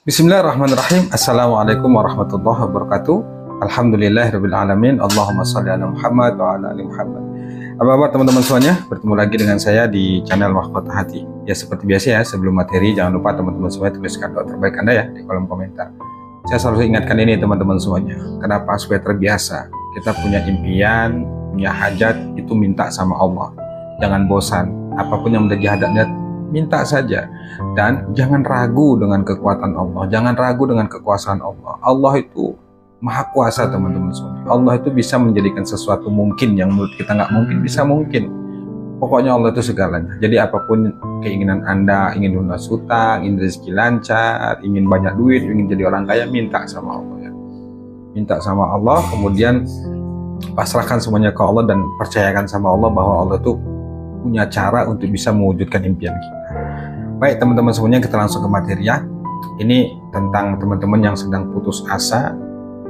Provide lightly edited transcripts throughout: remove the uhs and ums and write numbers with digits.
Bismillahirrahmanirrahim. Assalamualaikum warahmatullahi wabarakatuh. Alhamdulillahirabbil alamin. Allahumma shalli ala Muhammad wa ala ali Muhammad. Apa kabar teman-teman semuanya? Bertemu lagi dengan saya di channel Mahkota Hati. Ya seperti biasa ya, sebelum materi jangan lupa teman-teman semuanya tuliskan doa terbaik Anda ya di kolom komentar. Saya selalu ingatkan ini teman-teman semuanya. Kenapa? Supaya terbiasa. Kita punya impian, punya hajat, itu minta sama Allah. Jangan bosan. Apapun yang menjadi hajatnya, minta saja. Dan jangan ragu dengan kekuatan Allah, jangan ragu dengan kekuasaan Allah. Allah itu maha kuasa teman-teman semua. Allah itu bisa menjadikan sesuatu mungkin yang menurut kita nggak mungkin, bisa mungkin. Pokoknya Allah itu segalanya. Jadi apapun keinginan Anda, ingin lunas hutang, ingin rezeki lancar, ingin banyak duit, ingin jadi orang kaya, minta sama Allah ya. Minta sama Allah, kemudian pasrahkan semuanya ke Allah dan percayakan sama Allah bahwa Allah itu punya cara untuk bisa mewujudkan impian kita. Baik teman-teman semuanya, kita langsung ke materi ya. Ini tentang teman-teman yang sedang putus asa,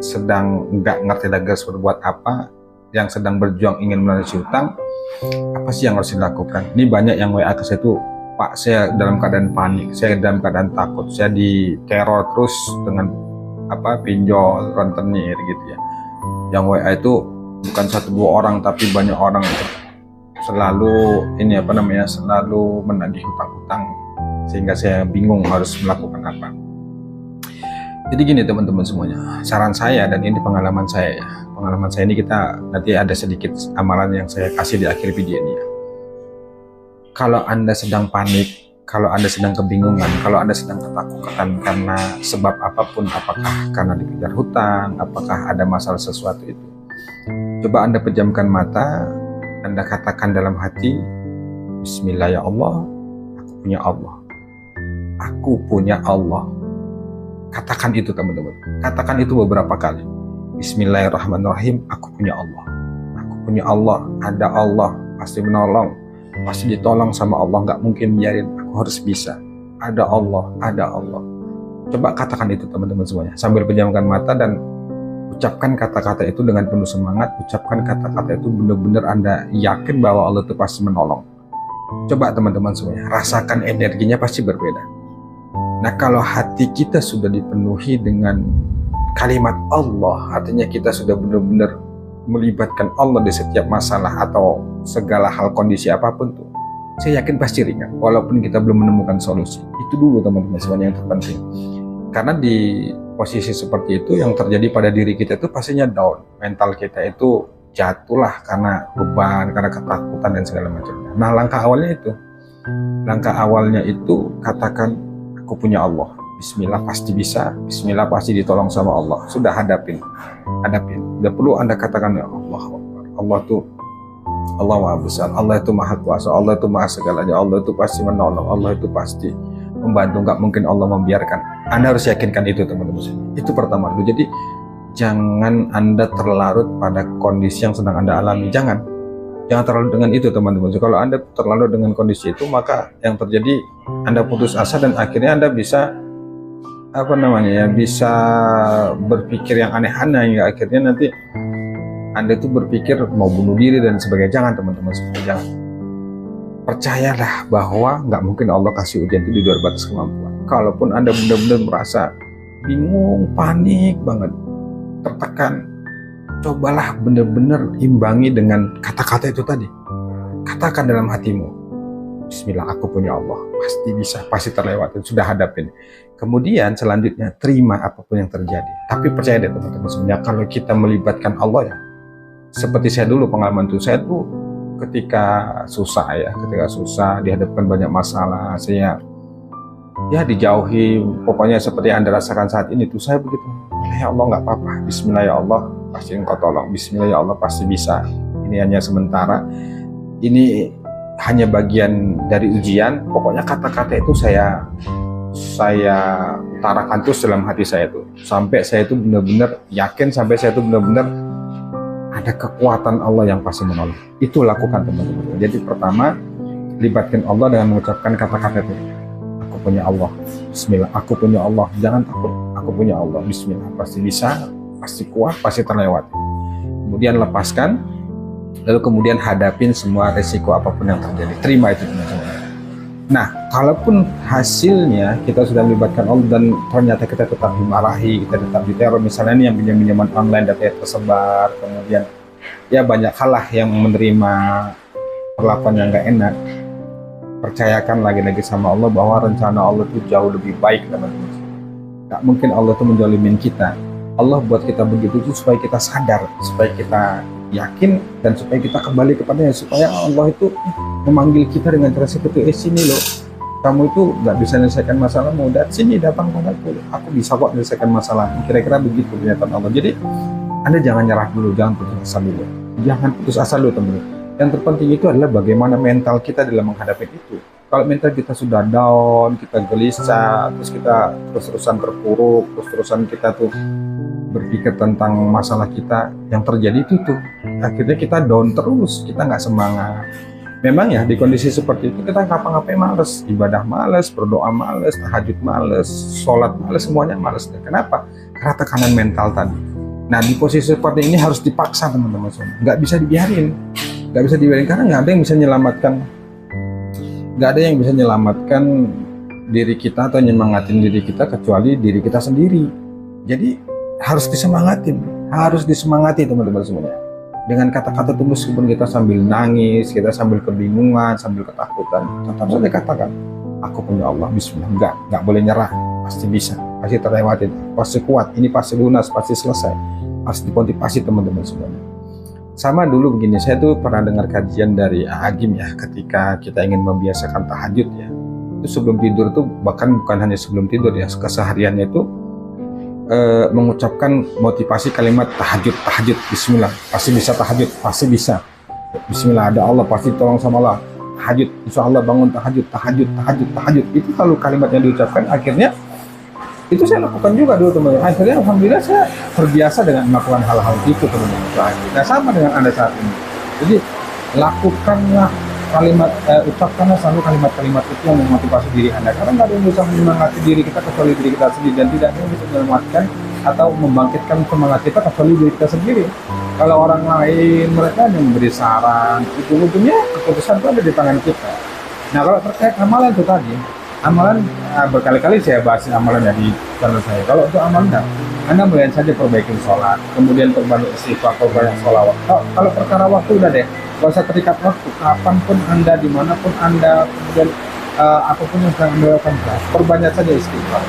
sedang nggak ngerti lagi harus berbuat apa, yang sedang berjuang ingin melunasi hutang. Apa sih yang harus dilakukan? Ini banyak yang WA ke saya tuh, Pak, saya dalam keadaan panik, saya dalam keadaan takut, saya diteror terus dengan pinjol, rentenir gitu ya. Yang WA itu bukan satu dua orang tapi banyak orang itu. Selalu selalu menagih hutang-hutang sehingga saya bingung harus melakukan apa. Jadi gini teman-teman semuanya, saran saya dan ini pengalaman saya ya. Pengalaman saya ini kita nanti ada sedikit amalan yang saya kasih di akhir video ini ya. Kalau Anda sedang panik, kalau Anda sedang kebingungan, kalau Anda sedang ketakutan karena sebab apapun, apakah karena dikejar hutang, apakah ada masalah sesuatu itu, coba Anda pejamkan mata, Anda katakan dalam hati, Bismillah ya Allah, aku punya Allah. Aku punya Allah. Katakan itu teman-teman. Katakan itu beberapa kali. Bismillahirrahmanirrahim. Aku punya Allah. Aku punya Allah. Ada Allah. Pasti menolong. Pasti ditolong sama Allah. Nggak mungkin biarin. Aku harus bisa. Ada Allah. Ada Allah. Coba katakan itu teman-teman semuanya. Sambil pejamkan mata dan ucapkan kata-kata itu dengan penuh semangat. Ucapkan kata-kata itu benar-benar Anda yakin bahwa Allah itu pasti menolong. Coba teman-teman semuanya. Rasakan energinya pasti berbeda. Nah kalau hati kita sudah dipenuhi dengan kalimat Allah, artinya kita sudah benar-benar melibatkan Allah di setiap masalah atau segala hal kondisi apapun tuh, saya yakin pasti ringan walaupun kita belum menemukan solusi. Itu dulu teman-teman semuanya yang terpenting. Karena di posisi seperti itu yang terjadi pada diri kita itu pastinya down, mental kita itu jatuhlah karena beban, karena ketakutan dan segala macamnya. Nah langkah awalnya itu katakan aku punya Allah, Bismillah pasti bisa, Bismillah pasti ditolong sama Allah. Sudah hadapin. Udah perlu Anda katakan ya Allah, Allah tuh Allah maha besar, Allah itu maha kuasa, Allah itu maha segalanya, Allah itu pasti menolong, Allah itu pasti membantu, nggak mungkin Allah membiarkan. Anda harus yakinkan itu teman-teman. Itu pertama dulu. Jadi jangan Anda terlarut pada kondisi yang sedang Anda alami. Jangan terlalu dengan itu teman-teman. Kalau Anda terlalu dengan kondisi itu, maka yang terjadi Anda putus asa dan akhirnya Anda bisa bisa berpikir yang aneh-aneh hingga akhirnya nanti Anda itu berpikir mau bunuh diri dan sebagainya. Jangan teman-teman, jangan. Percayalah bahwa nggak mungkin Allah kasih ujian itu di luar batas kemampuan. Kalaupun Anda benar-benar merasa bingung, panik banget, tertekan, cobalah benar-benar imbangi dengan kata-kata itu tadi. Katakan dalam hatimu, Bismillah aku punya Allah, pasti bisa, pasti terlewatin, sudah hadapin. Kemudian selanjutnya terima apapun yang terjadi. Tapi percaya deh teman-teman semuanya, kalau kita melibatkan Allah ya, seperti saya dulu pengalaman itu, saya tuh ketika susah dihadapkan banyak masalah, saya ya dijauhi, pokoknya seperti yang Anda rasakan saat ini tuh, saya begitu, ya Allah nggak apa-apa, Bismillah ya Allah pasti Engkau tolong, Bismillah ya Allah pasti bisa, ini hanya sementara, ini hanya bagian dari ujian. Pokoknya kata-kata itu saya utarakan terus dalam hati saya tuh, sampai saya itu benar-benar yakin, sampai saya itu benar-benar ada kekuatan Allah yang pasti menolong. Itu lakukan teman-teman. Jadi pertama, libatkan Allah dengan mengucapkan kata-kata itu. Aku punya Allah, Bismillah, aku punya Allah, jangan takut, aku punya Allah, Bismillah, pasti bisa, pasti kuat, pasti terlewati. Kemudian lepaskan, lalu kemudian hadapin semua resiko apapun yang terjadi. Terima itu teman-teman. Nah, kalaupun hasilnya kita sudah melibatkan Allah dan ternyata kita tetap dimarahi, kita tetap diteror, misalnya nih yang pinjam-pinjaman online datanya tersebar, kemudian ya banyak hal lah yang menerima perlakuan yang nggak enak. Percayakan lagi-lagi sama Allah bahwa rencana Allah itu jauh lebih baik, teman-teman. Gak mungkin Allah itu menjolimin kita. Allah buat kita begitu itu supaya kita sadar, supaya kita yakin, dan supaya kita kembali kepadanya, supaya Allah itu memanggil kita dengan cara seperti sini loh, kamu itu nggak bisa menyelesaikan masalahmu, dan sini datang padaku, aku bisa kok menyelesaikan masalah. Kira-kira begitu pernyataan Allah. Jadi Anda jangan nyerah dulu, jangan putus asa dulu, jangan putus asa dulu, teman-teman. Yang terpenting itu adalah bagaimana mental kita dalam menghadapi itu. Kalau mental kita sudah down, kita gelisah, terus kita terus-terusan terpuruk, terus-terusan kita tuh berpikir tentang masalah kita, yang terjadi itu tuh akhirnya kita down terus, kita nggak semangat. Memang ya di kondisi seperti itu kita ngapa-ngapain males, ibadah males, berdoa males, tahajud males, sholat males, semuanya males. Kenapa? Karena tekanan mental tadi. Nah, di posisi seperti ini harus dipaksa, teman-teman semua. Nggak bisa dibiarin, karena nggak ada yang bisa menyelamatkan diri kita atau nyemangatin diri kita kecuali diri kita sendiri. Jadi harus disemangati teman-teman semuanya. Dengan kata-kata itu, meskipun kita sambil nangis, kita sambil kebingungan, sambil ketakutan, tetap saja katakan, aku punya Allah, bismillah. Nggak boleh nyerah, pasti bisa, pasti terlewatin, pasti kuat, ini pasti lunas, pasti selesai, pasti dimotivasi teman-teman semuanya. Sama dulu begini, saya tuh pernah dengar kajian dari Agim ya, ketika kita ingin membiasakan tahajud ya, itu sebelum tidur tuh, bahkan bukan hanya sebelum tidur ya, kesehariannya itu mengucapkan motivasi kalimat tahajud, bismillah, pasti bisa tahajud, pasti bisa, bismillah, ada Allah, pasti tolong sama Allah, tahajud, insya Allah bangun tahajud, itu kalau kalimat yang diucapkan, akhirnya itu saya lakukan juga dulu, teman-teman. Akhirnya alhamdulillah saya terbiasa dengan melakukan hal-hal itu, teman-teman. Nah, sama dengan Anda saat ini. Jadi lakukanlah kalimat, ucapkanlah selalu kalimat-kalimat itu yang memotivasi diri Anda, karena nggak ada yang bisa menyemangati diri kita kecuali diri kita sendiri, dan tidak ada yang bisa menyelamatkan atau membangkitkan semangat kita kecuali diri kita sendiri. Kalau orang lain, mereka yang memberi saran, ujung-ujungnya keputusan itu ada di tangan kita. Nah, kalau terkait amalan itu tadi, amalan berkali-kali saya bahas amalan di channel saya. Kalau untuk amalan, Anda melihat saja perbaikin sholat, kemudian perbanyak istighfar, perbanyak sholawat. Kalau perkara waktu udah deh, gak usah terikat waktu, kapanpun Anda, dimanapun Anda, kemudian apapun yang sedang Anda lakukan, perbanyak saja istighfar.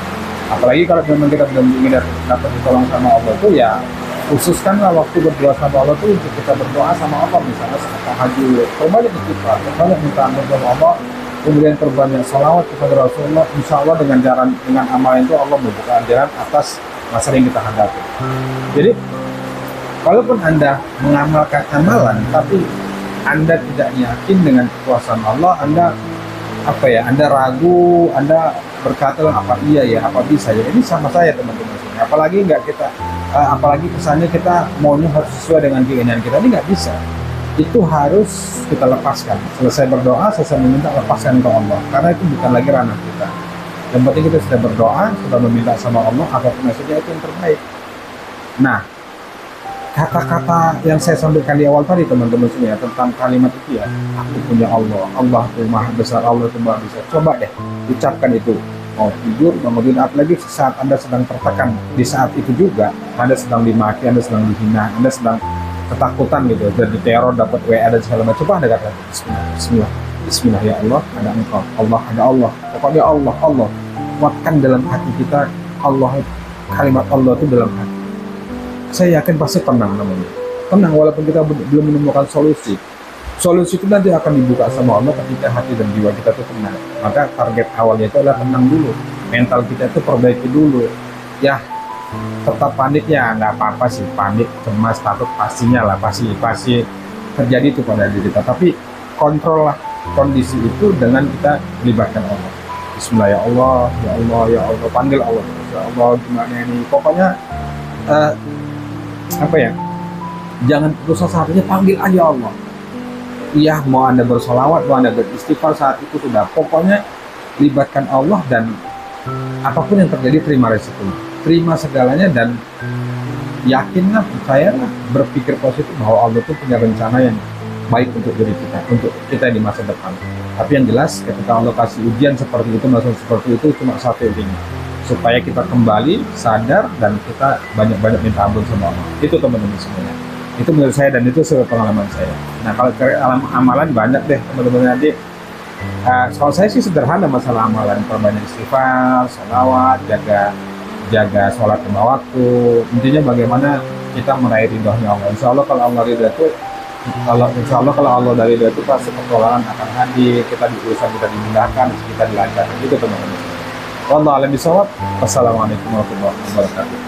Apalagi kalau memang kita belum ingin dapat ditolong sama Allah itu, ya khususkanlah waktu berdoa sama Allah itu untuk kita berdoa sama Allah, misalnya saat tahajud, perbanyak istighfar, perbanyak minta ampun sama Allah, kemudian perbanyak salawat kepada Rasulullah. Insya Allah dengan amal itu Allah membuka jalan atas masalah yang kita hadapi. Jadi walaupun Anda mengamalkan amalan, tapi Anda tidak yakin dengan kekuasaan Allah, Anda ragu, Anda berkata apa iya ya, apa bisa ya, ini sama saya, teman-teman. Apalagi kesannya kita maunya harus sesuai dengan keinginan kita, ini nggak bisa. Itu harus kita lepaskan. Selesai berdoa, selesai meminta, lepaskan ke Allah, karena itu bukan lagi ranah kita. Yang penting kita sudah berdoa, sudah meminta sama Allah, apapun hasilnya itu yang terbaik. Nah, kata-kata yang saya sampaikan di awal tadi, teman-teman semua, tentang kalimat itu ya, aku punya Allah, Allah itu maha besar, Allah itu maha besar. Coba deh ucapkan itu, mau tidur, kemudian apalagi saat Anda sedang tertekan, di saat itu juga Anda sedang dimaki, Anda sedang dihina, Anda sedang ketakutan gitu, dan diteror, dapat WA dan segala macam. Coba Anda katakan Bismillah ya Allah, ada Engkau, Allah, ada Allah, pokoknya Allah. Kuatkan dalam hati kita Allah, kalimat Allah itu dalam hati. Saya yakin pasti tenang namanya. Tenang walaupun kita belum menemukan solusi. Solusi itu nanti akan dibuka sama Allah ketika hati dan jiwa kita itu tenang. Maka target awalnya itu adalah tenang dulu. Mental kita itu perbaiki dulu. Ya, tetap panik ya nggak apa-apa sih, panik, cemas, takut pastinya lah, pasti terjadi itu pada diri kita. Tapi kontrol lah kondisi itu dengan kita melibatkan Allah. Bismillah ya Allah, panggil Allah, ya Allah gimana ini, pokoknya jangan putus asa, artinya panggil aja Allah. Iya, mau Anda bersolawat, mau Anda beristighfar, saat itu sudah, pokoknya libatkan Allah, dan apapun yang terjadi terima resikonya, terima segalanya, dan yakinlah, percayalah, berpikir positif bahwa Allah itu punya rencana yang baik untuk diri kita, untuk kita di masa depan. Tapi yang jelas ketika Allah kasih ujian seperti itu, maksud seperti itu cuma satu intinya, supaya kita kembali sadar dan kita banyak-banyak minta ampun sama Allah. Itu teman-teman semuanya. Itu menurut saya dan itu pengalaman saya. Nah kalau amalan banyak deh teman-teman nanti. Kalau saya sih sederhana masalah amalan, perbanyak istighfar, sholawat, jaga sholat lima waktu. Intinya bagaimana kita meraih ridhonya Allah. Insya Allah kalau Allah ridho itu, kalau Allah dari ridho itu pasti pertolongan akan hadir, kita di urusan kita dimudahkan, kita dilancarkan. Itu teman-teman. Wallahu a'lam bishawab. Wassalamualaikum warahmatullahi wabarakatuh.